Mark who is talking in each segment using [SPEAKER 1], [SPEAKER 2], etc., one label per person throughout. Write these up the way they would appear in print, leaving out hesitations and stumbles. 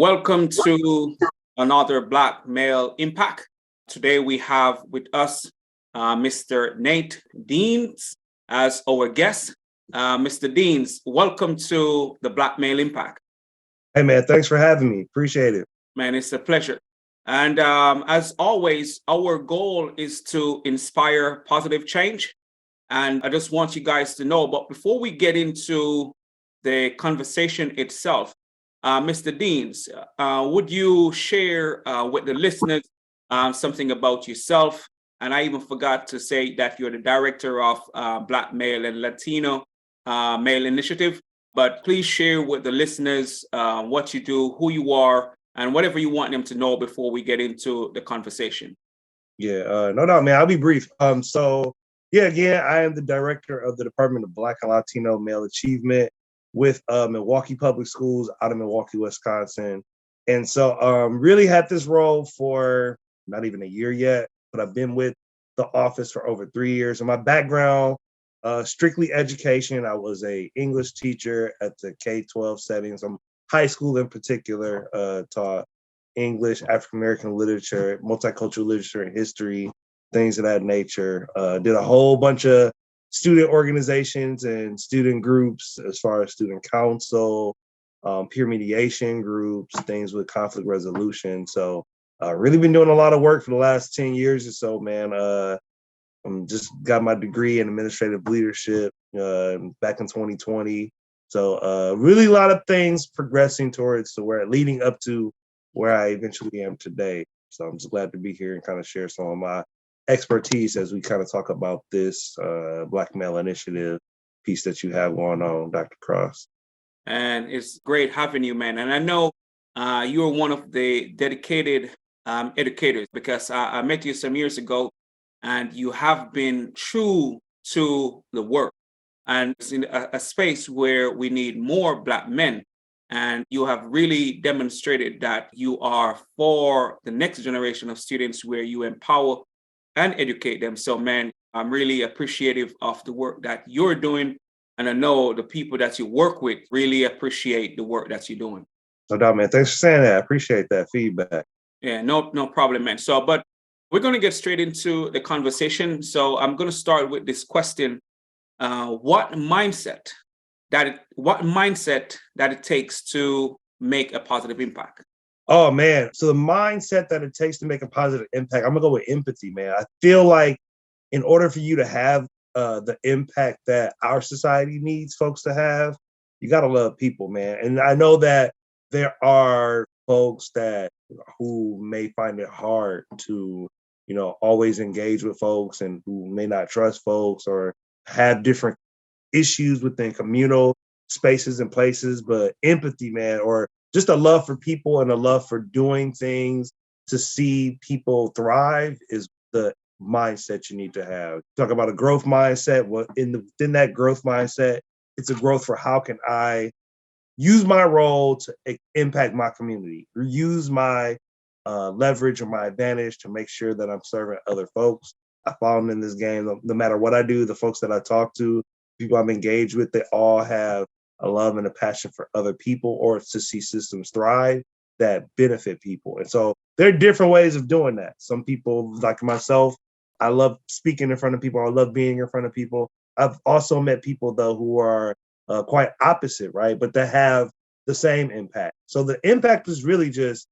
[SPEAKER 1] Welcome to another Black Male Impact. Today we have with us Mr. Nate Deans as our guest. Mr. Deans, welcome to the Black Male Impact.
[SPEAKER 2] Hey, man, thanks for having me. Appreciate it.
[SPEAKER 1] Man, it's a pleasure. And as always, our goal is to inspire positive change. And I just want you guys to know, but before we get into the conversation itself, Mr. Deans, would you share with the listeners something about yourself? And I even forgot to say that you're the director of Black Male and Latino Male Initiative. But please share with the listeners what you do, who you are, and whatever you want them to know before we get into the conversation.
[SPEAKER 2] Yeah, no doubt, man. I'll be brief. Again, I am the director of the Department of Black and Latino Male Achievement with Milwaukee Public Schools out of Milwaukee, Wisconsin. And so really had this role for not even a year yet, but I've been with the office for over 3 years. And my background, strictly education. I was a English teacher at the K-12 settings. High school in particular, taught English, African-American literature, multicultural literature and history, things of that nature. Did a whole bunch of student organizations and student groups as far as student council, peer mediation groups, things with conflict resolution. So really been doing a lot of work for the last 10 years or so, man. I'm just got my degree in administrative leadership back in 2020. So really a lot of things progressing towards to where leading up to where I eventually am today. So I'm just glad to be here and kind of share some of my expertise as we kind of talk about this Black Male Initiative piece that you have going on, Dr. Cross.
[SPEAKER 1] And it's great having you, man. And I know you're one of the dedicated educators because I met you some years ago and you have been true to the work. And it's in a space where we need more Black men. And you have really demonstrated that you are for the next generation of students where you empower and educate them. So, man, I'm really appreciative of the work that you're doing. And I know the people that you work with really appreciate the work that you're doing.
[SPEAKER 2] No doubt, man. Thanks for saying that. I appreciate that feedback.
[SPEAKER 1] Yeah, no problem, man. So, but we're going to get straight into the conversation. So I'm going to start with this question. What mindset that it takes to make a positive impact?
[SPEAKER 2] Oh, man. So the mindset that it takes to make a positive impact, I'm going to go with empathy, man. I feel like in order for you to have the impact that our society needs folks to have, you got to love people, man. And I know that there are folks who may find it hard to, always engage with folks and who may not trust folks or have different issues within communal spaces and places, but empathy, man, or just a love for people and a love for doing things to see people thrive is the mindset you need to have. Talk about a growth mindset. Within that growth mindset, it's a growth for how can I use my role to impact my community, or use my leverage or my advantage to make sure that I'm serving other folks. I found in this game, no matter what I do, the folks that I talk to, people I'm engaged with, they all have a love and a passion for other people or to see systems thrive that benefit people. And so there are different ways of doing that. Some people, like myself, I love speaking in front of people. I love being in front of people. I've also met people, though, who are quite opposite, right? But that have the same impact. So the impact is really just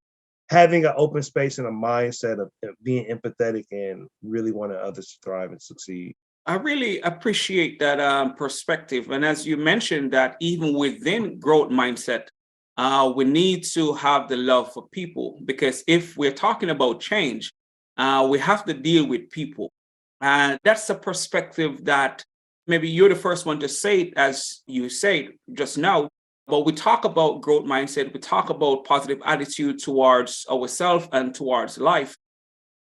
[SPEAKER 2] having an open space and a mindset of being empathetic and really wanting others to thrive and succeed.
[SPEAKER 1] I really appreciate that perspective. And as you mentioned that even within growth mindset, we need to have the love for people, because if we're talking about change, we have to deal with people. And that's a perspective that maybe you're the first one to say it, as you said just now. But we talk about growth mindset, we talk about positive attitude towards ourselves and towards life.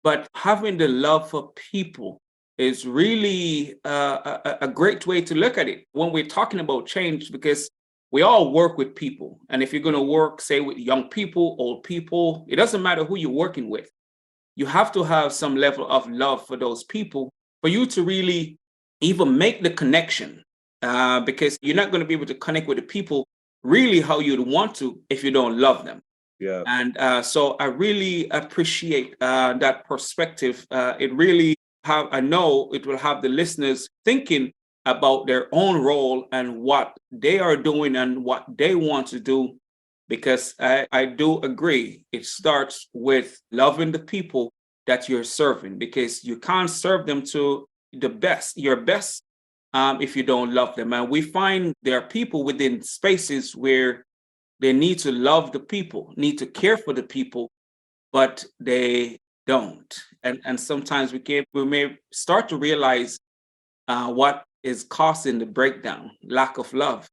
[SPEAKER 1] But having the love for people is really a great way to look at it when we're talking about change, because we all work with people. And if you're going to work, say, with young people, old people, it doesn't matter who you're working with. You have to have some level of love for those people for you to really even make the connection, because you're not going to be able to connect with the people really how you'd want to if you don't love them.
[SPEAKER 2] Yeah.
[SPEAKER 1] And so I really appreciate that perspective. It really I know it will have the listeners thinking about their own role and what they are doing and what they want to do. Because I do agree, it starts with loving the people that you're serving, because you can't serve them to your best, if you don't love them. And we find there are people within spaces where they need to love the people, need to care for the people, but they don't. And sometimes we may start to realize what is causing the breakdown, lack of love.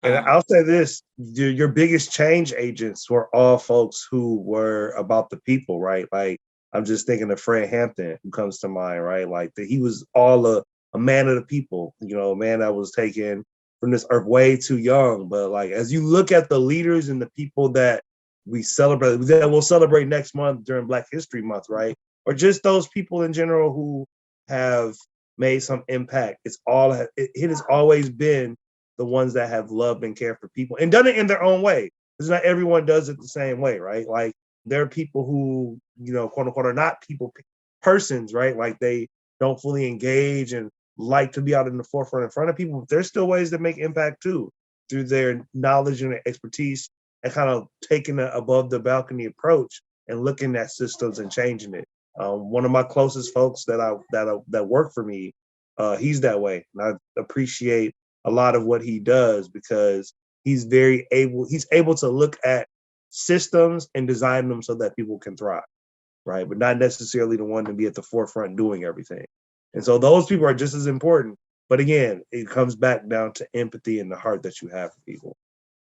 [SPEAKER 2] And
[SPEAKER 1] Um,
[SPEAKER 2] I'll say this, your biggest change agents were all folks who were about the people, right? Like, I'm just thinking of Fred Hampton, who comes to mind, right? Like, he was all a man of the people, a man that was taken from this earth way too young. But like, as you look at the leaders and the people that we celebrate, that we'll celebrate next month during Black History Month, right? Or just those people in general who have made some impact. It has always been the ones that have loved and cared for people and done it in their own way. Because not everyone does it the same way, right? Like, there are people who, quote unquote, are not persons, right? Like, they don't fully engage and like to be out in the forefront in front of people. But there's still ways to make impact too, through their knowledge and their expertise, and kind of taking an above the balcony approach and looking at systems and changing it. One of my closest folks that work for me, he's that way, and I appreciate a lot of what he does, because he's able to look at systems and design them so that people can thrive, right? But not necessarily the one to be at the forefront doing everything. And so those people are just as important. But again, it comes back down to empathy and the heart that you have for people.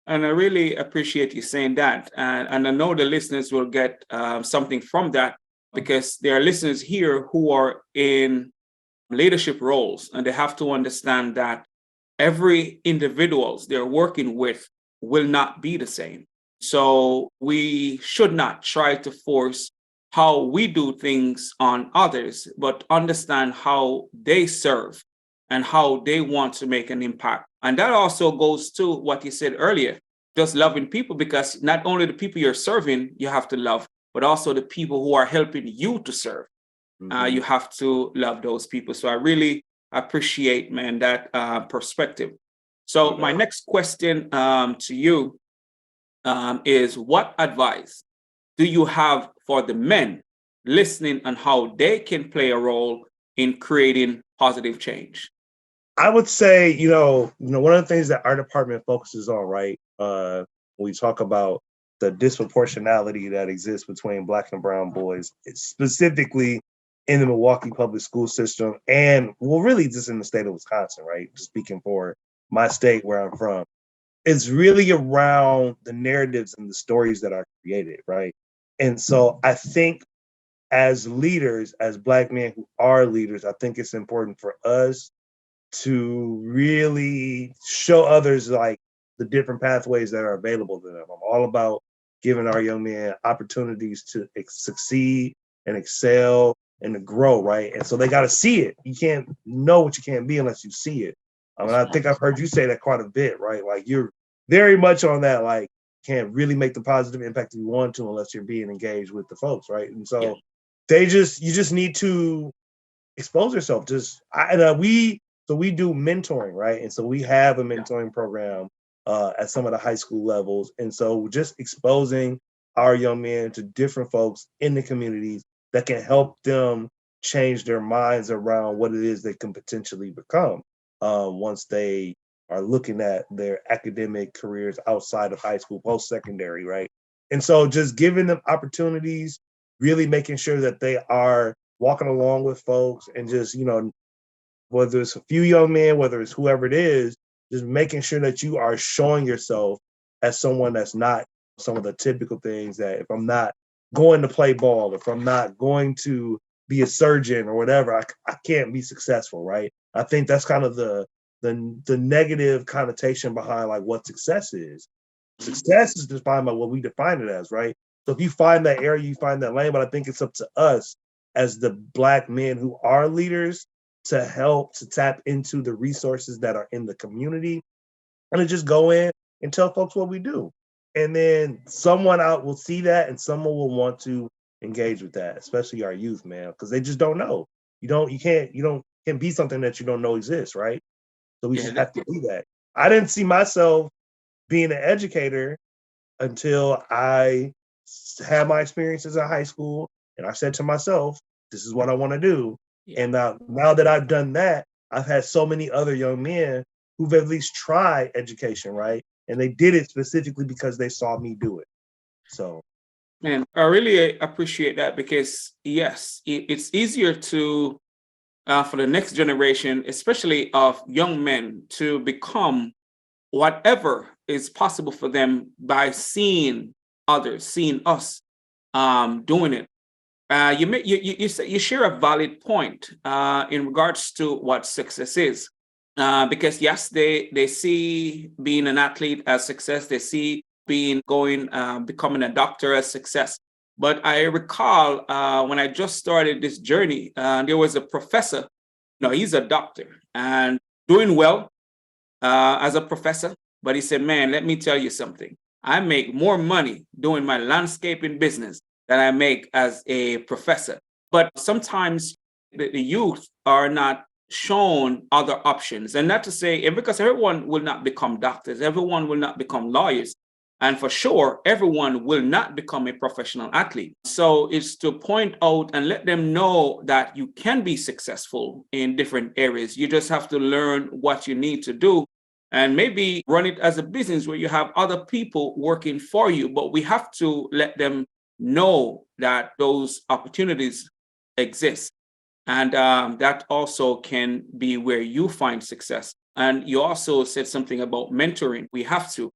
[SPEAKER 1] and I really appreciate you saying that. And I know the listeners will get something from that, because there are listeners here who are in leadership roles, and they have to understand that every individuals they're working with will not be the same. So we should not try to force how we do things on others, but understand how they serve and how they want to make an impact. And that also goes to what you said earlier, just loving people, because not only the people you're serving, you have to love, but also the people who are helping you to serve. You have to love those people. So I really appreciate, man, that perspective. So my next question to you is, what advice do you have for the men listening on how they can play a role in creating positive change?
[SPEAKER 2] I would say, one of the things that our department focuses on, right? When we talk about the disproportionality that exists between Black and brown boys, it's specifically in the Milwaukee public school system, and well, really just in the state of Wisconsin, right? Just speaking for my state where I'm from, it's really around the narratives and the stories that are created, right? And so I think, as leaders, as Black men who are leaders, I think it's important for us to really show others, like, the different pathways that are available to them. I'm all about giving our young men opportunities to succeed and excel and to grow, right? And so they got to see it. You can't know what you can't be unless you see it. And I think I've heard you say that quite a bit, right? Like, you're very much on that, like, can't really make the positive impact you want to unless you're being engaged with the folks, right? And
[SPEAKER 1] Yeah.
[SPEAKER 2] so you just need to expose yourself. So we do mentoring, right? And so we have a mentoring program at some of the high school levels. And so just exposing our young men to different folks in the communities that can help them change their minds around what it is they can potentially become once they are looking at their academic careers outside of high school, post-secondary, right? And so just giving them opportunities, really making sure that they are walking along with folks, and just, whether it's a few young men, whether it's whoever it is, just making sure that you are showing yourself as someone that's not some of the typical things that, if I'm not going to play ball, if I'm not going to be a surgeon or whatever, I can't be successful, right? I think that's kind of the negative connotation behind, like, what success is. Success is defined by what we define it as, right? So if you find that area, you find that lane, but I think it's up to us as the Black men who are leaders to help to tap into the resources that are in the community, and to just go in and tell folks what we do. And then someone out will see that and someone will want to engage with that, especially our youth, man, because they just don't know. You don't be something that you don't know exists, right? So we
[SPEAKER 1] Yeah,
[SPEAKER 2] just have to do that. I didn't see myself being an educator until I had my experiences in high school, and I said to myself, "This is what I want to do."
[SPEAKER 1] yeah.
[SPEAKER 2] And now that I've done that, I've had so many other young men who've at least tried education, right? And they did it specifically because they saw me do it. So
[SPEAKER 1] And I really appreciate that because, yes, it's easier to, for the next generation, especially of young men, to become whatever is possible for them by seeing others, seeing us doing it. You share a valid point in regards to what success is, because yes, they see being an athlete as success. They see being going becoming a doctor as success. But I recall when I just started this journey, there was a professor. No, he's a doctor and doing well as a professor. But he said, "Man, let me tell you something. I make more money doing my landscaping business than I make as a professor." But sometimes the youth are not shown other options. And not to say, and because everyone will not become doctors, everyone will not become lawyers. And for sure, everyone will not become a professional athlete. So it's to point out and let them know that you can be successful in different areas. You just have to learn what you need to do and maybe run it as a business where you have other people working for you. But we have to let them know that those opportunities exist. And that also can be where you find success. And you also said something about mentoring. We have to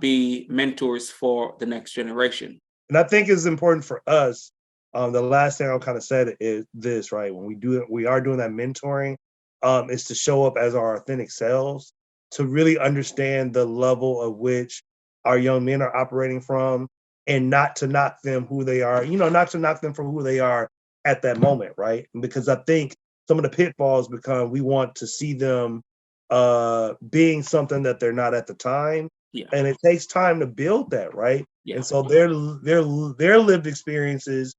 [SPEAKER 1] be mentors for the next generation.
[SPEAKER 2] and I think it's important for us. The last thing I'll kind of say is this, right? When we are doing that mentoring, is to show up as our authentic selves, to really understand the level of which our young men are operating from, and not to knock them who they are, not to knock them for who they are at that moment, right? Because I think some of the pitfalls become we want to see them being something that they're not at the time,
[SPEAKER 1] Yeah,
[SPEAKER 2] and it takes time to build that, right?
[SPEAKER 1] yeah,
[SPEAKER 2] And so their lived experiences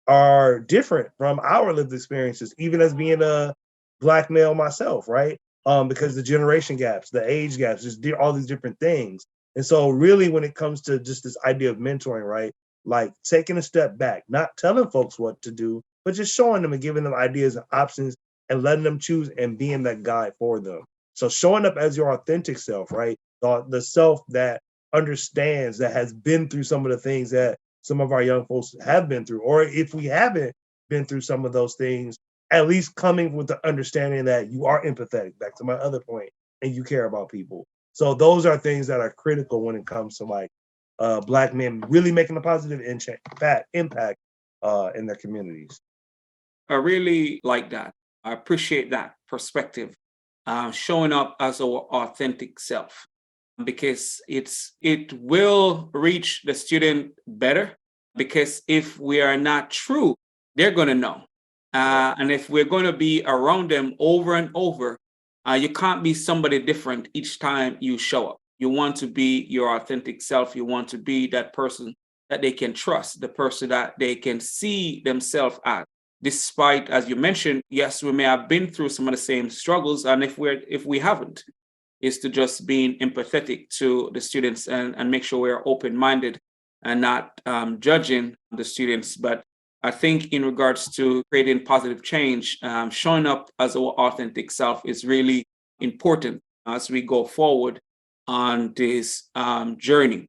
[SPEAKER 2] are different from our lived experiences, even as being a black male myself, right? Because the generation gaps, the age gaps, just all these different things. And so really when it comes to just this idea of mentoring, right? Like taking a step back, not telling folks what to do, but just showing them and giving them ideas and options and letting them choose and being that guide for them. So showing up as your authentic self, right? The self that understands, that has been through some of the things that some of our young folks have been through, or if we haven't been through some of those things, at least coming with the understanding that you are empathetic, back to my other point, and you care about people. So those are things that are critical when it comes to like black men really making a positive impact in their communities.
[SPEAKER 1] I really like that. I appreciate that perspective, showing up as our authentic self, because it will reach the student better. Because if we are not true, they're going to know,
[SPEAKER 2] Yeah.
[SPEAKER 1] and if we're going to be around them over and over, you can't be somebody different each time you show up. You want to be your authentic self. You want to be that person that they can trust, the person that they can see themselves as. Despite, as you mentioned, yes, we may have been through some of the same struggles, and if we haven't, is to just being empathetic to the students and make sure we're open-minded and not judging the students. But I think in regards to creating positive change, showing up as our authentic self is really important as we go forward on this journey.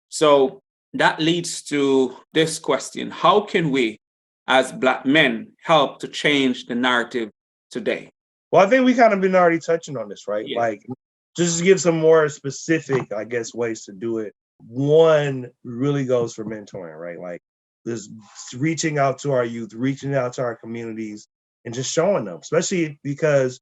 [SPEAKER 1] So that leads to this question: how can we, as Black men, help to change the narrative today?
[SPEAKER 2] Well, I think we kind of been already touching on this, right?
[SPEAKER 1] Yeah,
[SPEAKER 2] Like, just to give some more specific, I guess, ways to do it. One really goes for mentoring, right? Like, just reaching out to our youth, reaching out to our communities, and just showing them, especially because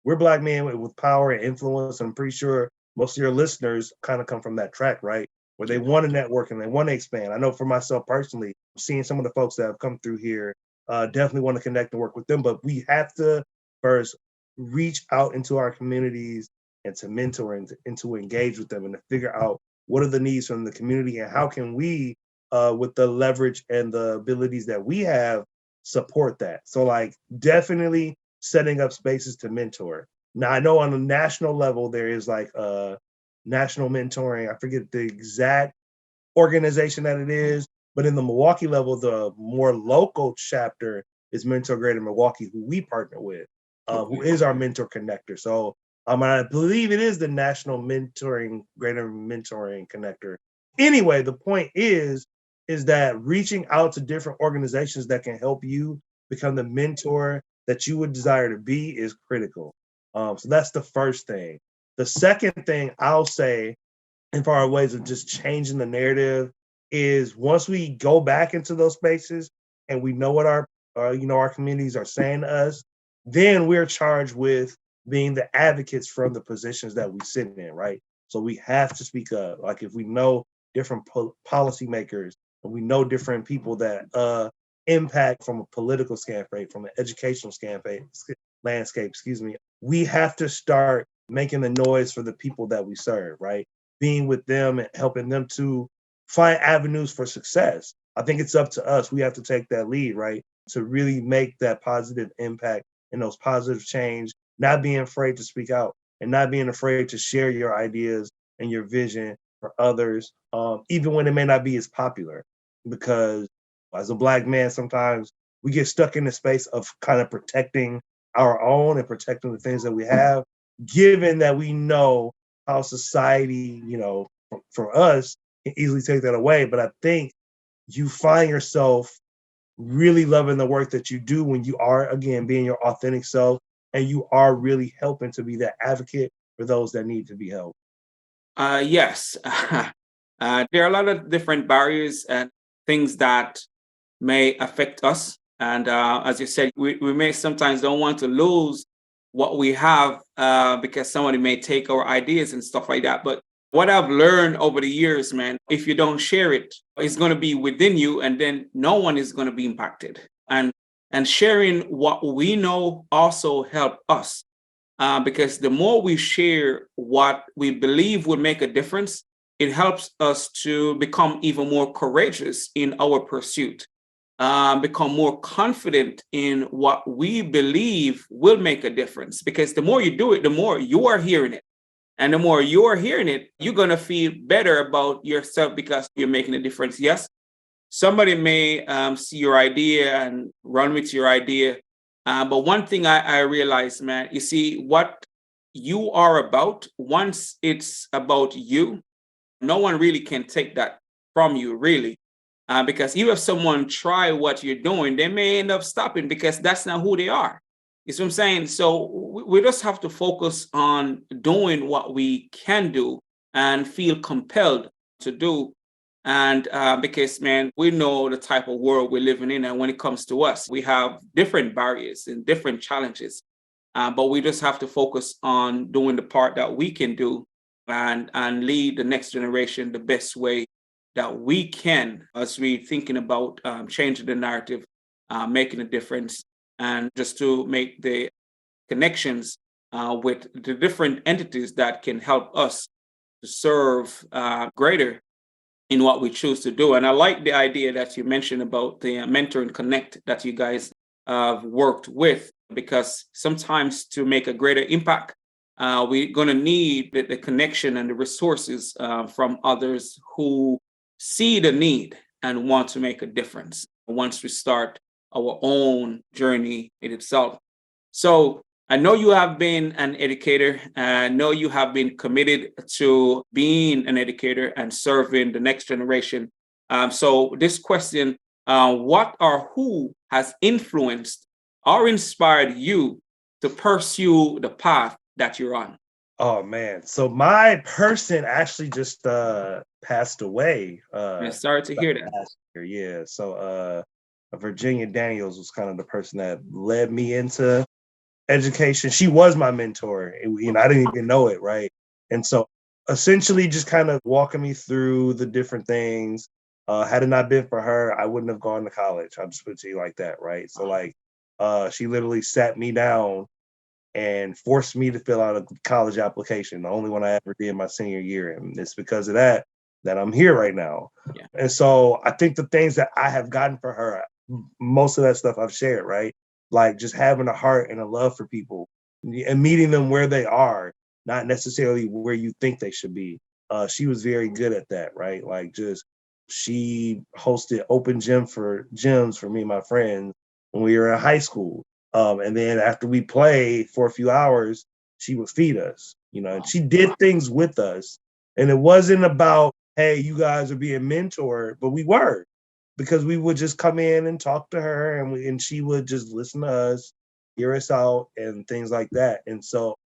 [SPEAKER 2] we're black men with power and influence. I'm pretty sure most of your listeners kind of come from that track, right? Where they
[SPEAKER 1] yeah,
[SPEAKER 2] want to network and they want to expand. I know for myself personally, seeing some of the folks that have come through here, definitely want to connect and work with them. But we have to first reach out into our communities and to mentor and to engage with them and to figure out what are the needs from the community, and how can we, with the leverage and the abilities that we have, support that. So like definitely setting up spaces to mentor. Now I know on a national level there is like national mentoring. I forget the exact organization that it is, but in the Milwaukee level, the more local chapter is Mentor Greater Milwaukee, who we partner with, who
[SPEAKER 1] Okay.
[SPEAKER 2] is our mentor connector. So I believe it is the National Mentoring Greater Mentoring Connector. Anyway, the point is that reaching out to different organizations that can help you become the mentor that you would desire to be is critical. So that's the first thing. The second thing I'll say in far as ways of just changing the narrative is once we go back into those spaces and we know what our communities are saying to us, then we're charged with being the advocates from the positions that we sit in, right? So we have to speak up. Like if we know different policymakers and we know different people that impact from a political standpoint, from an educational standpoint, landscape, excuse me, we have to start making the noise for the people that we serve, right? Being with them and helping them to find avenues for success. I think it's up to us. We have to take that lead, right? To really make that positive impact and those positive change, not being afraid to speak out and not being afraid to share your ideas and your vision for others, even when it may not be as popular. Because as a Black man, sometimes we get stuck in the space of kind of protecting our own and protecting the things that we have, given that we know how society, for us, can easily take that away. But I think you find yourself really loving the work that you do when you are, again, being your authentic self and you are really helping to be that advocate for those that need to be helped.
[SPEAKER 1] Yes. There are a lot of different barriers and things that may affect us. And as you said, we may sometimes don't want to lose what we have because somebody may take our ideas and stuff like that. But what I've learned over the years, man, if you don't share it, it's going to be within you, and then no one is going to be impacted. And sharing what we know also help us because the more we share what we believe will make a difference, it helps us to become even more courageous in our pursuit, become more confident in what we believe will make a difference. Because the more you do it, the more you are hearing it. And the more you are hearing it, you're going to feel better about yourself because you're making a difference. Yes, somebody may see your idea and run with your idea. But one thing I realized, man, you see, what you are about, once it's about you, no one really can take that from you, really. Because even if someone try what you're doing, they may end up stopping because that's not who they are. You see what I'm saying? So we just have to focus on doing what we can do and feel compelled to do. And because, man, we know the type of world we're living in. And when it comes to us, we have different barriers and different challenges. But we just have to focus on doing the part that we can do and lead the next generation the best way that we can as we thinking about changing the narrative, making a difference, and just to make the connections with the different entities that can help us to serve greater in what we choose to do. And I like the idea that you mentioned about the mentor and connect that you guys have worked with, because sometimes to make a greater impact, we're going to need the connection and the resources from others who see the need and want to make a difference once we start our own journey in itself. So I know you have been an educator. I know you have been committed to being an educator and serving the next generation. So this question, what or who has influenced or inspired you to pursue the path that you're on?
[SPEAKER 2] Oh man. So my person actually just passed away
[SPEAKER 1] And sorry to hear that.
[SPEAKER 2] last year. Yeah. So Virginia Daniels was kind of the person that led me into education. She was my mentor. I didn't even know it, right? And so essentially just kind of walking me through the different things. Had it not been for her, I wouldn't have gone to college. I'll just put it to you like that, right? So like she literally sat me down and forced me to fill out a college application, the only one I ever did my senior year. And it's because of that that I'm here right now.
[SPEAKER 1] Yeah.
[SPEAKER 2] And so I think the things that I have gotten for her, most of that stuff I've shared, right? Like just having a heart and a love for people and meeting them where they are, not necessarily where you think they should be. She was very good at that, right? Like just she hosted open gyms for me and my friends when we were in high school. And then after we played for a few hours, she would feed us, and she did things with us. And it wasn't about, hey, you guys are being mentored, but we were, because we would just come in and talk to her, and she would just listen to us, hear us out, and things like that. And so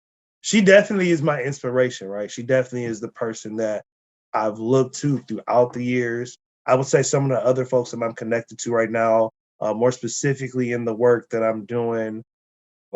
[SPEAKER 2] she definitely is my inspiration, right? She definitely is the person that I've looked to throughout the years. I would say some of the other folks that I'm connected to right now, more specifically in the work that I'm doing,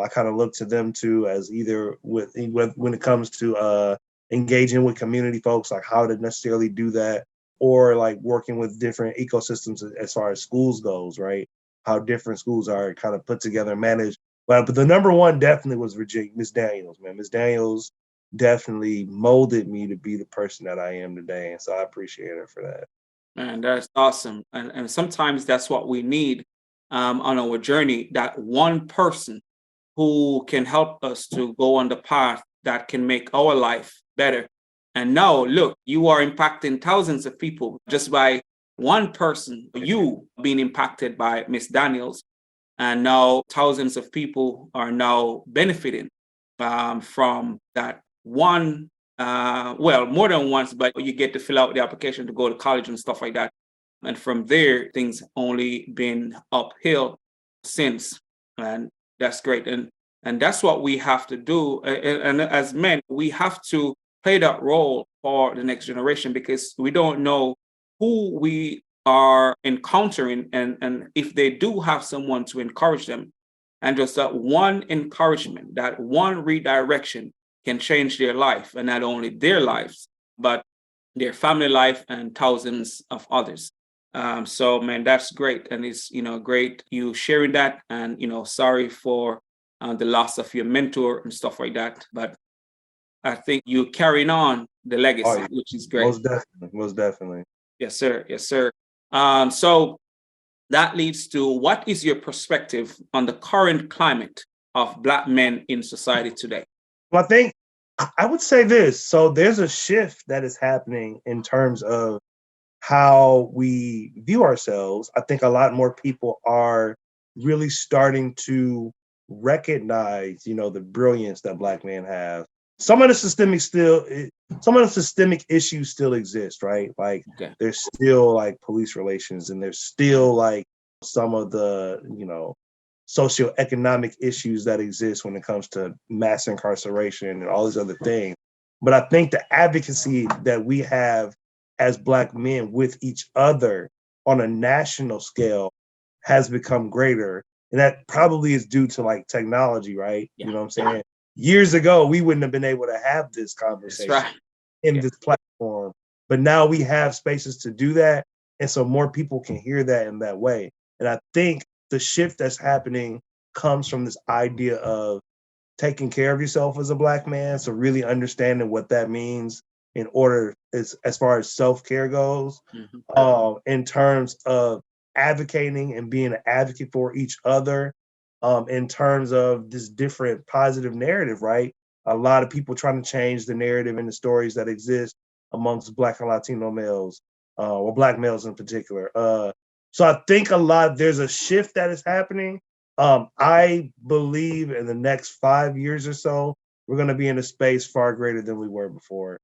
[SPEAKER 2] I kind of look to them too, as either when it comes to engaging with community folks, like how to necessarily do that, or like working with different ecosystems as far as schools goes, right? How different schools are kind of put together and managed. But the number one definitely was Virginia, Miss Daniels, man. Miss Daniels definitely molded me to be the person that I am today. And so I appreciate her for that.
[SPEAKER 1] Man, that's awesome. And sometimes that's what we need on our journey, that one person who can help us to go on the path that can make our life better. And now, look, you are impacting thousands of people just by one person, you being impacted by Miss Daniels. And now thousands of people are now benefiting from that one, well, more than once, but you get to fill out the application to go to college and stuff like that. And from there, things only been uphill since. And that's great. And that's what we have to do. And as men, we have to play that role for the next generation, because we don't know who we are encountering, and if they do have someone to encourage them, and just that one encouragement, that one redirection can change their life, and not only their lives, but their family life and thousands of others. So man, that's great. And it's, great you sharing that, and, sorry for the loss of your mentor and stuff like that. But I think you're carrying on the legacy,
[SPEAKER 2] Yeah.
[SPEAKER 1] which is great.
[SPEAKER 2] Most definitely.
[SPEAKER 1] Yes, sir. Yes, sir. So that leads to, what is your perspective on the current climate of Black men in society today?
[SPEAKER 2] Well, I think I would say this. So there's a shift that is happening in terms of how we view ourselves. I think a lot more people are really starting to recognize, the brilliance that Black men have. Some of the systemic issues still exist, right? Like there's still like police relations, and there's still like some of the, socioeconomic issues that exist when it comes to mass incarceration and all these other things. But I think the advocacy that we have as Black men with each other on a national scale has become greater. And that probably is due to like technology, right?
[SPEAKER 1] Yeah.
[SPEAKER 2] You know what I'm saying? Years ago, we wouldn't have been able to have this conversation in this platform. But now we have spaces to do that. And so more people can hear that in that way. And I think the shift that's happening comes from this idea of taking care of yourself as a Black man. So really understanding what that means in order as far as self-care goes, in terms of advocating and being an advocate for each other, in terms of this different positive narrative, right? A lot of people trying to change the narrative and the stories that exist amongst Black and Latino males, or Black males in particular. So I think there's a shift that is happening. I believe in the next 5 years or so, we're going to be in a space far greater than we were before,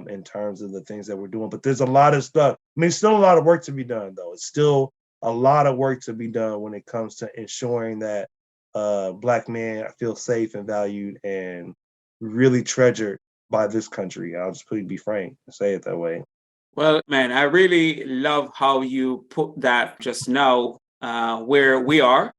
[SPEAKER 2] in terms of the things that we're doing. But there's a lot of stuff. I mean, still a lot of work to be done, though. It's still a lot of work to be done when it comes to ensuring that Black men feel safe and valued and really treasured by this country. I'll just be frank and say it that way.
[SPEAKER 1] Well, man, I really love how you put that just now, where we are,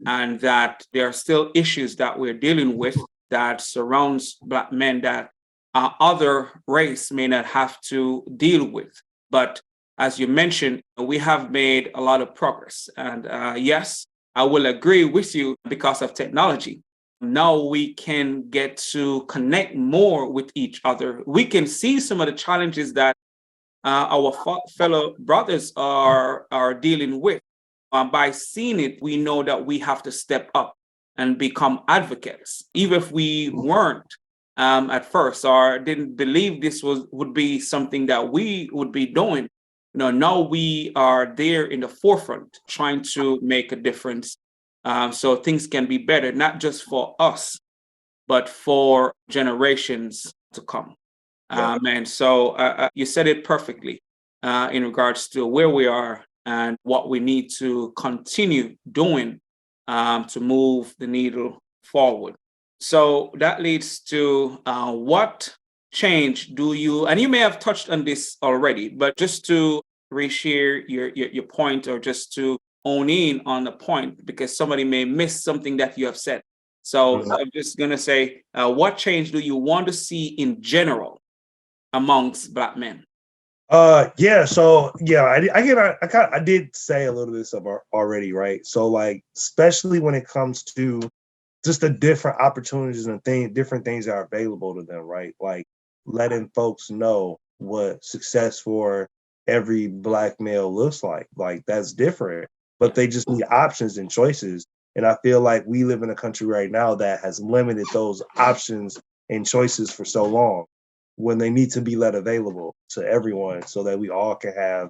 [SPEAKER 1] and that there are still issues that we're dealing with that surrounds Black men that other race may not have to deal with. But as you mentioned, we have made a lot of progress. And yes, I will agree with you, because of technology. Now we can get to connect more with each other. We can see some of the challenges that our fellow brothers are dealing with. By seeing it, we know that we have to step up and become advocates, even if we weren't at first or didn't believe this would be something that we would be doing. Now we are there in the forefront, trying to make a difference, so things can be better, not just for us, but for generations to come.
[SPEAKER 2] Yeah.
[SPEAKER 1] And so you said it perfectly in regards to where we are and what we need to continue doing to move the needle forward. So that leads to what change do you, and you may have touched on this already, but just to reshare your point, or just to own in on the point, because somebody may miss something that you have said. So
[SPEAKER 2] Mhm.
[SPEAKER 1] I'm just going to say, what change do you want to see in general amongst Black men?
[SPEAKER 2] Yeah, so yeah, I did say a little bit of this already, right? So like, especially when it comes to just the different opportunities and different things that are available to them, right? Like letting folks know what success for every Black male looks like. Like that's different, but
[SPEAKER 1] Yeah.
[SPEAKER 2] they just need options and choices. And I feel like we live in a country right now that has limited those options and choices for so long, when they need to be let available to everyone so that we all can have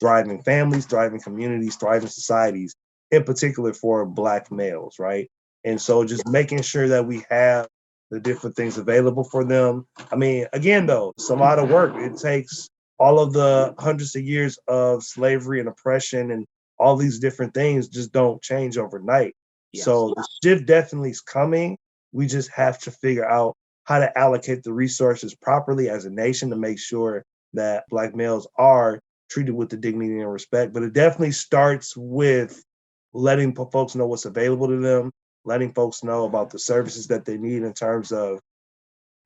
[SPEAKER 2] thriving families, thriving communities, thriving societies, in particular for Black males, right? And so just making sure that we have the different things available for them. I mean, again, though, it's a lot of work. It takes all of the hundreds of years of slavery and oppression and all these different things just don't change overnight.
[SPEAKER 1] Yes.
[SPEAKER 2] So the shift definitely is coming. We just have to figure out how to allocate the resources properly as a nation to make sure that Black males are treated with the dignity and respect. But it definitely starts with letting folks know what's available to them, letting folks know about the services that they need in terms of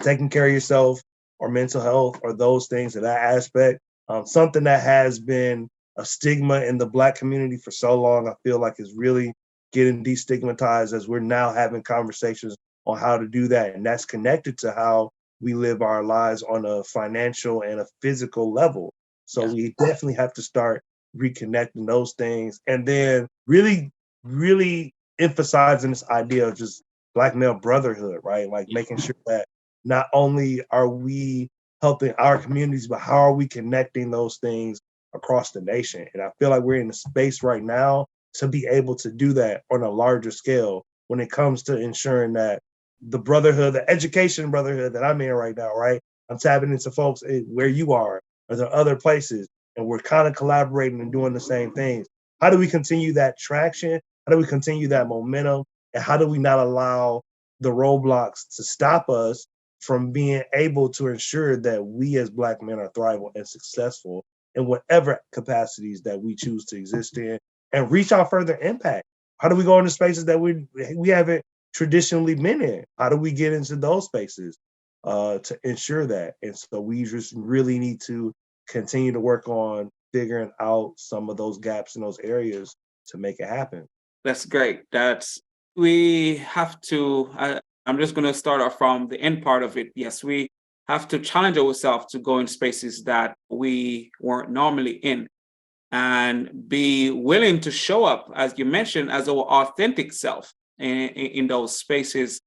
[SPEAKER 2] taking care of yourself or mental health or those things in that aspect. Something that has been a stigma in the Black community for so long, I feel like is really getting destigmatized as we're now having conversations on how to do that. And that's connected to how we live our lives on a financial and a physical level. So
[SPEAKER 1] Yes.
[SPEAKER 2] we definitely have to start reconnecting those things, and then really emphasizing this idea of just Black male brotherhood, right? Like
[SPEAKER 1] Yeah.
[SPEAKER 2] making sure that not only are we helping our communities, but how are we connecting those things across the nation? And I feel like we're in a space right now to be able to do that on a larger scale when it comes to ensuring that the brotherhood, the education brotherhood that I'm in right now, right? I'm tapping into folks where you are, or there are other places, and we're kind of collaborating and doing the same things. How do we continue that traction? How do we continue that momentum? And how do we not allow the roadblocks to stop us from being able to ensure that we as Black men are thriving and successful in whatever capacities that we choose to exist in, and reach our further impact? How do we go into spaces that we haven't traditionally been in? How do we get into those spaces to ensure that? And so we just really need to continue to work on figuring out some of those gaps in those areas to make it happen.
[SPEAKER 1] That's great. That's we have to. I'm just going to start off from the end part of it. Yes, we have to challenge ourselves to go in spaces that we weren't normally in, and be willing to show up, as you mentioned, as our authentic self in those spaces,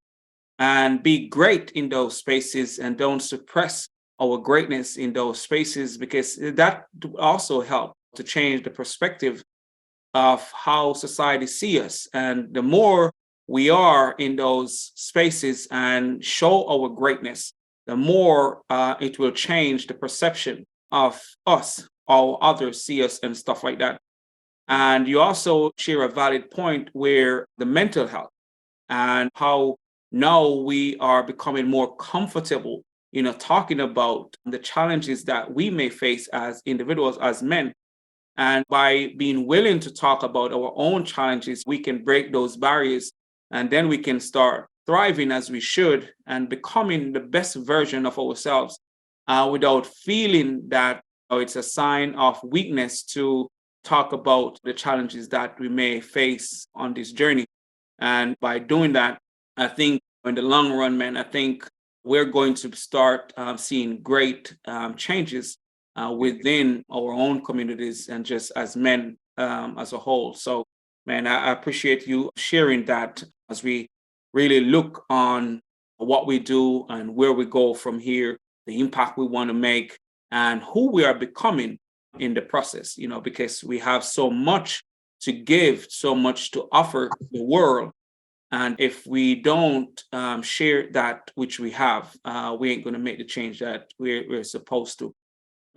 [SPEAKER 1] and be great in those spaces, and don't suppress our greatness in those spaces, because that also help to change the perspective of how society see us. And the more we are in those spaces and show our greatness, the more it will change the perception of us, how others see us and stuff like that. And you also share a valid point where the mental health, and how now we are becoming more comfortable, talking about the challenges that we may face as individuals, as men. And by being willing to talk about our own challenges, we can break those barriers, and then we can start thriving as we should and becoming the best version of ourselves, without feeling that it's a sign of weakness to talk about the challenges that we may face on this journey. And by doing that, I think in the long run, man, I think we're going to start seeing great changes within our own communities and just as men as a whole. So, man, I appreciate you sharing that as we really look on what we do and where we go from here, the impact we want to make, and who we are becoming in the process, because we have so much to give, so much to offer the world. And if we don't share that which we have, we ain't going to make the change that we're supposed to.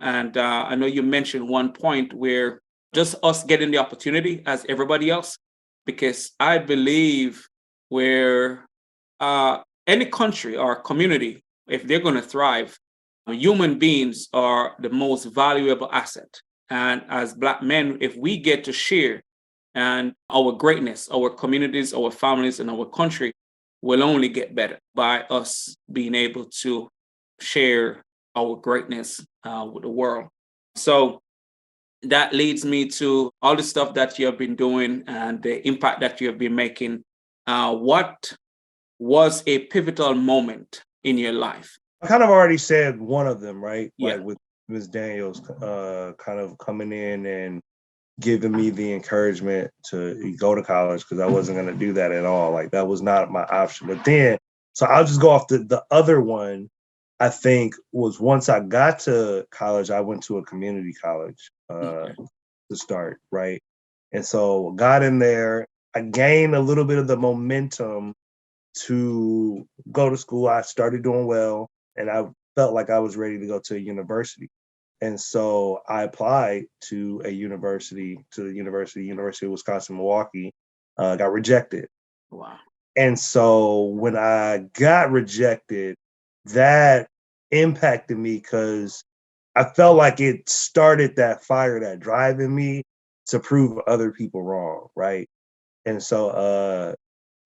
[SPEAKER 1] And I know you mentioned one point where just us getting the opportunity as everybody else, because I believe where any country or community, if they're going to thrive, human beings are the most valuable asset. And as Black men, if we get to share and our greatness, our communities, our families, and our country will only get better by us being able to share our greatness with the world. So that leads me to all the stuff that you have been doing and the impact that you have been making. What was a pivotal moment in your life?
[SPEAKER 2] I kind of already said one of them, right?
[SPEAKER 1] Yeah.
[SPEAKER 2] Like with Ms. Daniels kind of coming in and giving me the encouragement to go to college, because I wasn't going to do that at all. Like that was not my option. But then, so I'll just go off the other one. I think was once I got to college, I went to a community college
[SPEAKER 1] Okay.
[SPEAKER 2] to start, right? And so got in there. I gained a little bit of the momentum to go to school. I started doing well, and I felt like I was ready to go to a university. And so I applied to the University of Wisconsin, Milwaukee, got rejected.
[SPEAKER 1] Wow.
[SPEAKER 2] And so when I got rejected, that impacted me because I felt like it started that fire, that drive in me to prove other people wrong, right? And so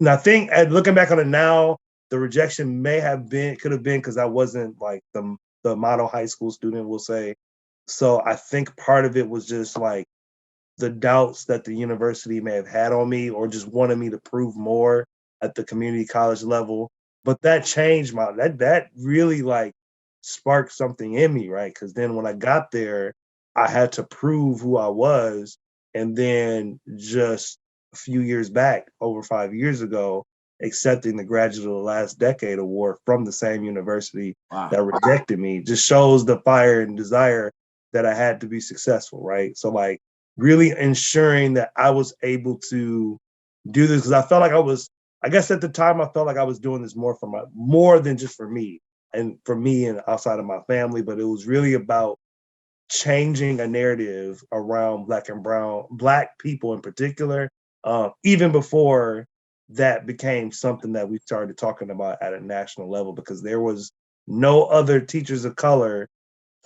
[SPEAKER 2] and I think looking back on it now, the rejection could have been because I wasn't like the model high school student, we'll say. So I think part of it was just like the doubts that the university may have had on me, or just wanted me to prove more at the community college level. But that changed that really like sparked something in me, right? Because then when I got there, I had to prove who I was. And then just a few years back, over 5 years ago, accepting the Graduate of the Last Decade award from the same university
[SPEAKER 1] Wow.
[SPEAKER 2] that rejected me just shows the fire and desire that I had to be successful, right? So like really ensuring that I was able to do this, because I felt like I guess at the time I felt like I was doing this more than just for me and outside of my family, but it was really about changing a narrative around Black people in particular, even before that became something that we started talking about at a national level, because there was no other teachers of color,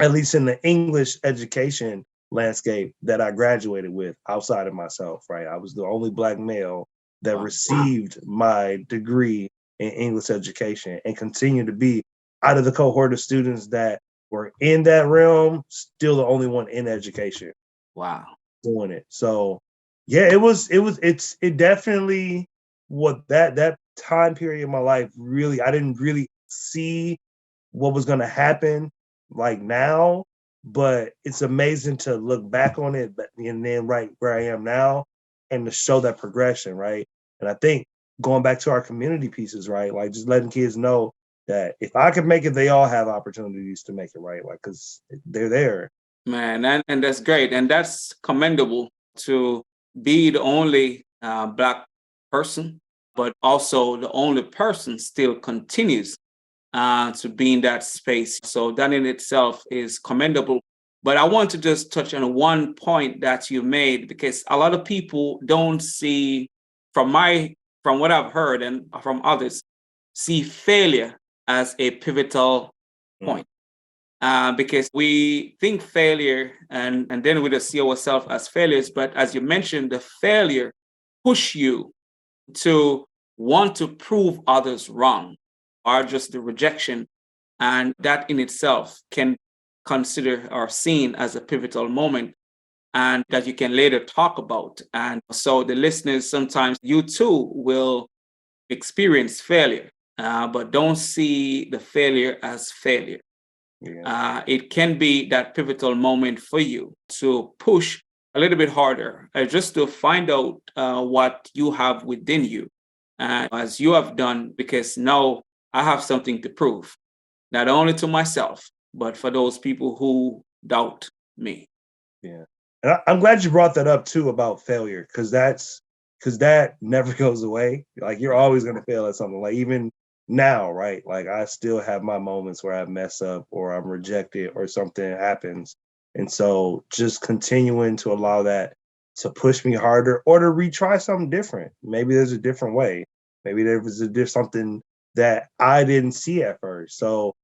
[SPEAKER 2] at least in the English education landscape, that I graduated with outside of myself, right? I was the only Black male that
[SPEAKER 1] Wow.
[SPEAKER 2] received my degree in English education, and continue to be, out of the cohort of students that were in that realm, still the only one in education
[SPEAKER 1] Wow.
[SPEAKER 2] doing it. So yeah, it definitely, what that time period in my life, really, I didn't really see what was going to happen like now, but it's amazing to look back on it and then right where I am now, and to show that progression, right? And I think going back to our community pieces, right? Like just letting kids know that if I could make it, they all have opportunities to make it, right? Like, because they're there.
[SPEAKER 1] Man, and that's great. And that's commendable to be the only Black person, but also the only person still continues to be in that space. So that in itself is commendable. But I want to just touch on one point that you made, because a lot of people don't see, from what I've heard and from others, see failure as a pivotal point. Because we think failure and then we just see ourselves as failures. But as you mentioned, the failure push you to want to prove others wrong, or just the rejection. And that in itself can consider or seen as a pivotal moment, and that you can later talk about. And so the listeners, sometimes you too will experience failure, but don't see the failure as failure.
[SPEAKER 2] Yeah.
[SPEAKER 1] it can be that pivotal moment for you to push a little bit harder, just to find out what you have within you, as you have done, because now I have something to prove, not only to myself, but for those people who doubt me.
[SPEAKER 2] Yeah. And I'm glad you brought that up too about failure, because that never goes away. Like you're always going to fail at something. Like even now, right? Like I still have my moments where I mess up or I'm rejected or something happens. And so just continuing to allow that to push me harder or to retry something different. Maybe there's a different way. Maybe there was something that I didn't see at first. So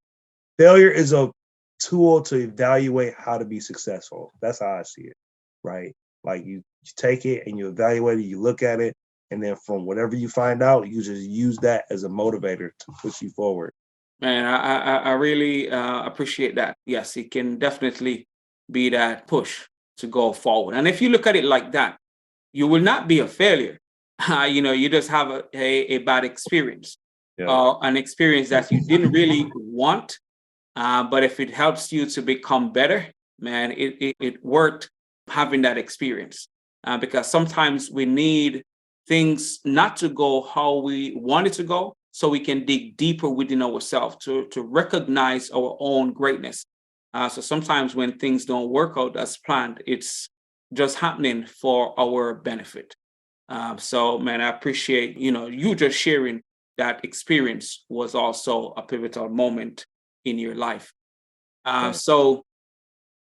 [SPEAKER 2] failure is a tool to evaluate how to be successful. That's how I see it, right? Like you take it and you evaluate it, you look at it, and then from whatever you find out, you just use that as a motivator to push you forward.
[SPEAKER 1] Man, I really appreciate that. Yes, it can definitely be that push to go forward. And if you look at it like that, you will not be a failure. You just have a bad experience,
[SPEAKER 2] Yeah.
[SPEAKER 1] an experience that you didn't really want. But if it helps you to become better, man, it worked having that experience. Because sometimes we need things not to go how we want it to go, so we can dig deeper within ourselves to recognize our own greatness. So sometimes when things don't work out as planned, it's just happening for our benefit. So, man, I appreciate you just sharing that experience was also a pivotal moment in your life.
[SPEAKER 2] Right.
[SPEAKER 1] So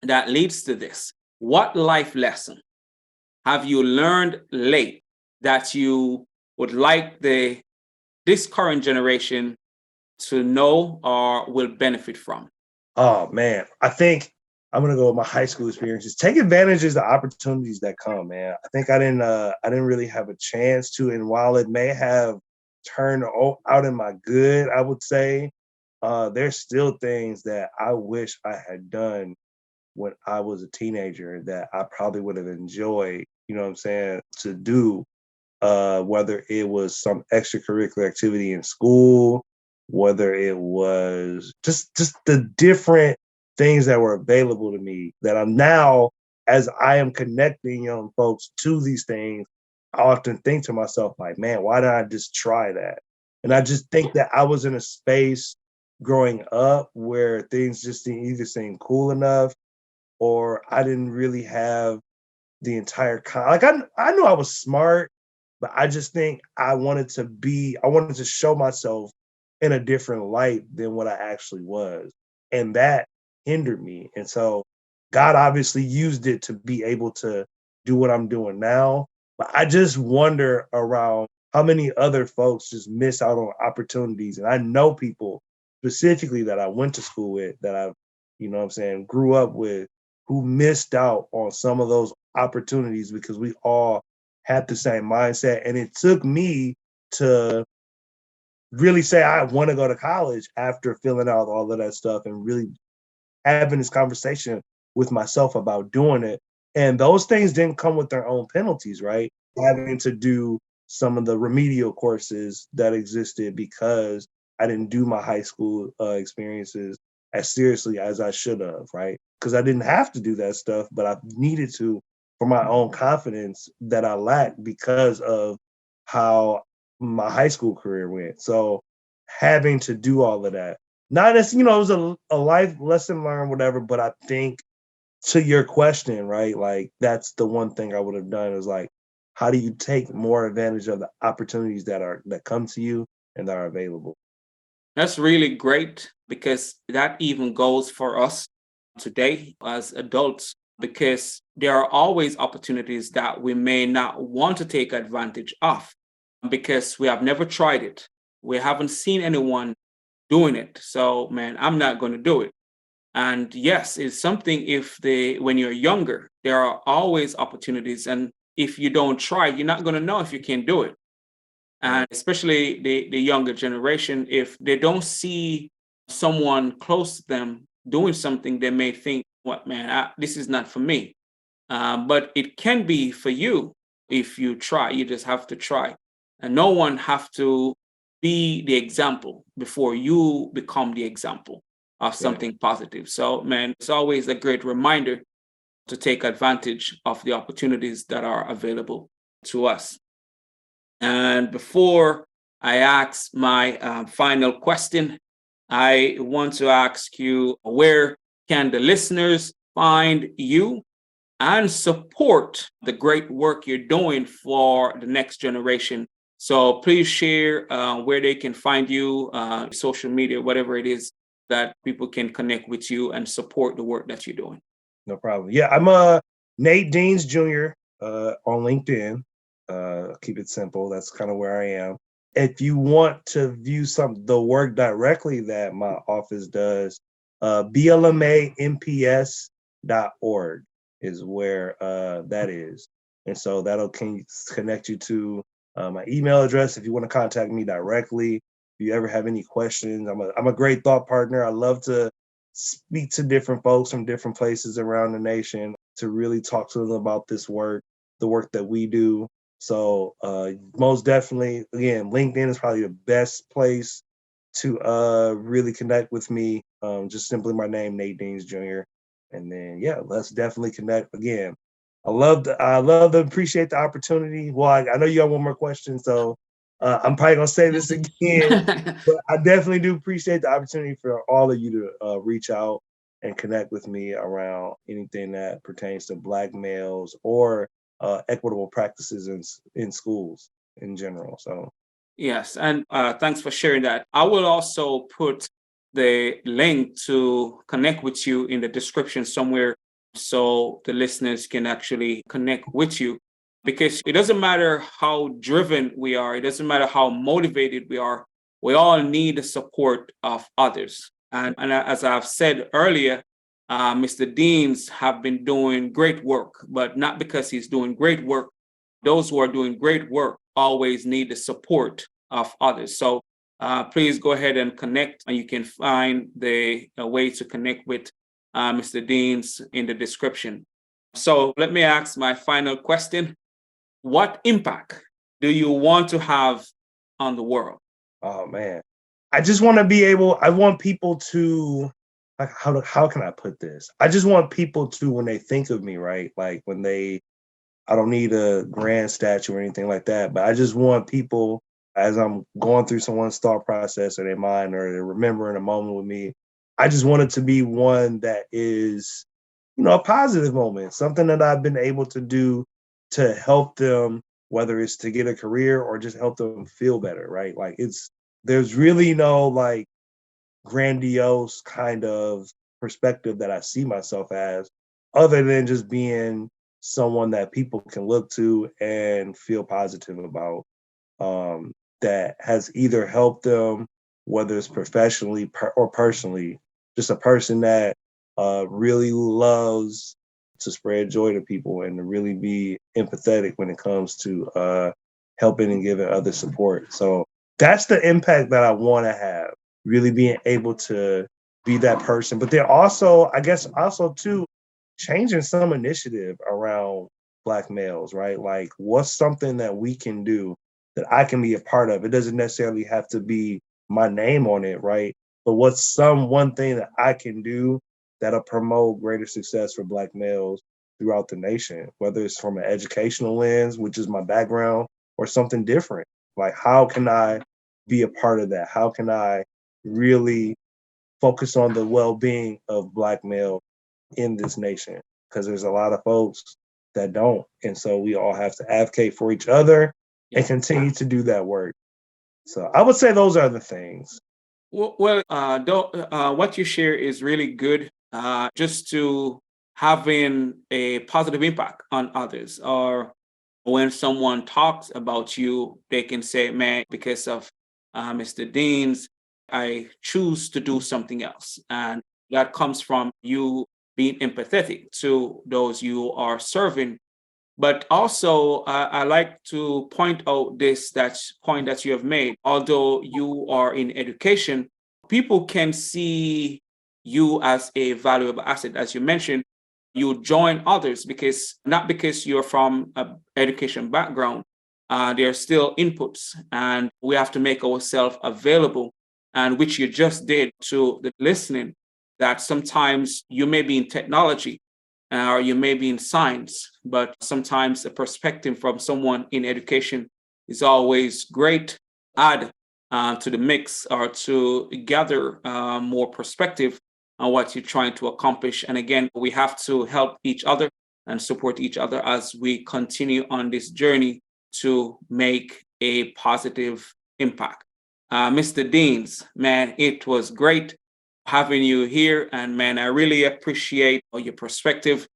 [SPEAKER 1] that leads to this. What life lesson have you learned late that you would like this current generation to know or will benefit from?
[SPEAKER 2] Oh man, I think I'm gonna go with my high school experiences. Take advantage of the opportunities that come, man. I think I didn't really have a chance to, and while it may have turned out in my good, I would say, there's still things that I wish I had done when I was a teenager that I probably would have enjoyed, you know what I'm saying, to do, whether it was some extracurricular activity in school, whether it was just the different things that were available to me that I'm now, as I am connecting young folks to these things, I often think to myself, like, man, why did I just try that? And I just think that I was in a space growing up where things just didn't either seem cool enough or I didn't really have the entire like I knew I was smart, but I just think I wanted to show myself in a different light than what I actually was. And that hindered me. And so God obviously used it to be able to do what I'm doing now. But I just wonder around how many other folks just miss out on opportunities. And I know people specifically that I went to school with that I've, you know what I'm saying, grew up with who missed out on some of those opportunities because we all had the same mindset. And it took me to really say I want to go to college after filling out all of that stuff and really having this conversation with myself about doing it. And those things didn't come with their own penalties, right? Having to do some of the remedial courses that existed because I didn't do my high school experiences as seriously as I should have, right? Because I didn't have to do that stuff, but I needed to for my own confidence that I lacked because of how my high school career went. So having to do all of that not as it was a life lesson learned, whatever. But I think to your question, right? Like that's the one thing I would have done is like, how do you take more advantage of the opportunities that come to you and that are available?
[SPEAKER 1] That's really great because that even goes for us today as adults, because there are always opportunities that we may not want to take advantage of because we have never tried it. We haven't seen anyone doing it. So, man, I'm not going to do it. And yes, it's something when you're younger, there are always opportunities. And if you don't try, you're not going to know if you can do it.
[SPEAKER 2] Right.
[SPEAKER 1] And especially the younger generation, if they don't see someone close to them doing something, they may think, what, man, this is not for me. But it can be for you if you try. You just have to try. And no one have to be the example before you become the example. of something positive. So, man, it's always a great reminder to take advantage of the opportunities that are available to us. And before I ask my final question, I want to ask you, where can the listeners find you and support the great work you're doing for the next generation? So please share where they can find you, social media, whatever it is that people can connect with you and support the work that you're doing.
[SPEAKER 2] No problem. Yeah, I'm Nate Deans Jr. On LinkedIn. Keep it simple. That's kind of where I am. If you want to view the work directly that my office does, blmamps.org is where that is. And so that'll connect you to my email address if you want to contact me directly. If you ever have any questions, I'm a great thought partner. I love to speak to different folks from different places around the nation to really talk to them about this work, the work that we do. So most definitely, again, LinkedIn is probably the best place to really connect with me. Just simply my name, Nate Deans Jr. And then, yeah, let's definitely connect again. I love to appreciate the opportunity. Well, I know you got one more question, so I'm probably gonna say this again, but I definitely do appreciate the opportunity for all of you to reach out and connect with me around anything that pertains to Black males or equitable practices in schools in general. So
[SPEAKER 1] Yes, and thanks for sharing that. I will also put the link to connect with you in the description somewhere so the listeners can actually connect with you. Because it doesn't matter how driven we are, it doesn't matter how motivated we are, we all need the support of others. And as I've said earlier, Mr. Deans have been doing great work, but not because he's doing great work. Those who are doing great work always need the support of others. So please go ahead and connect, and you can find the way to connect with Mr. Deans in the description. So let me ask my final question. What impact do you want to have on the world?
[SPEAKER 2] oh man, I just want to be able. I want people to, like, how can I put this? I just want people to, when they think of me, right? Like when they, I don't need a grand statue or anything like that, but I just want people, as I'm going through someone's thought process or their mind, or they're remembering a moment with me, I just want it to be one that is, a positive moment, something that I've been able to do to help them, whether it's to get a career or just help them feel better, right? Like there's really no like grandiose kind of perspective that I see myself as, other than just being someone that people can look to and feel positive about, that has either helped them, whether it's professionally or personally, just a person that really loves to spread joy to people and to really be empathetic when it comes to helping and giving others support. So that's the impact that I want to have, really being able to be that person. But then also, I guess also too, changing some initiative around Black males, right? Like what's something that we can do that I can be a part of? It doesn't necessarily have to be my name on it, right? But what's one thing that I can do that'll promote greater success for Black males throughout the nation, whether it's from an educational lens, which is my background, or something different? Like, how can I be a part of that? How can I really focus on the well-being of Black male in this nation? Because there's a lot of folks that don't. And so we all have to advocate for each other and continue to do that work. So I would say those are the things.
[SPEAKER 1] Well, what you share is really good. Just to having a positive impact on others, or when someone talks about you, they can say, "Man, because of Mr. Deans, I choose to do something else," and that comes from you being empathetic to those you are serving. But also, I like to point out that point that you have made. Although you are in education, people can see you as a valuable asset. As you mentioned, you join others because not because you're from an education background. There are still inputs, and we have to make ourselves available, and which you just did to the listening. that sometimes you may be in technology or you may be in science, but sometimes a perspective from someone in education is always great. Add to the mix or to gather more perspective on what you're trying to accomplish. And again, we have to help each other and support each other as we continue on this journey to make a positive impact. Mr. Deans, man, it was great having you here. And man, I really appreciate your perspective.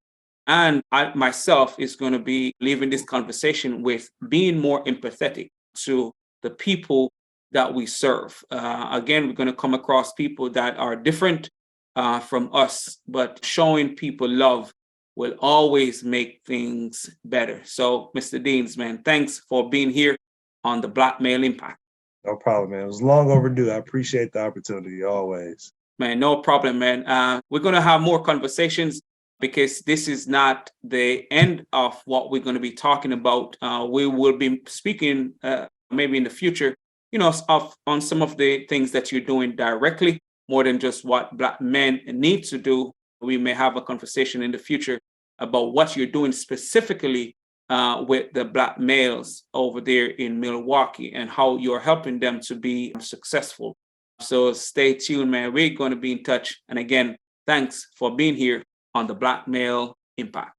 [SPEAKER 1] And I myself is going to be leaving this conversation with being more empathetic to the people that we serve. Again, we're going to come across people that are different from us, but showing people love will always make things better. So, Mr. Deans, man, thanks for being here on the Black Male Impact.
[SPEAKER 2] No problem, man. It was long overdue. I appreciate the opportunity always.
[SPEAKER 1] Man, no problem, man. We're going to have more conversations because this is not the end of what we're going to be talking about. We will be speaking maybe in the future, on some of the things that you're doing directly, more than just what Black men need to do. We may have a conversation in the future about what you're doing specifically with the Black males over there in Milwaukee and how you're helping them to be successful. So stay tuned, man. We're going to be in touch. And again, thanks for being here on the Black Male Impact.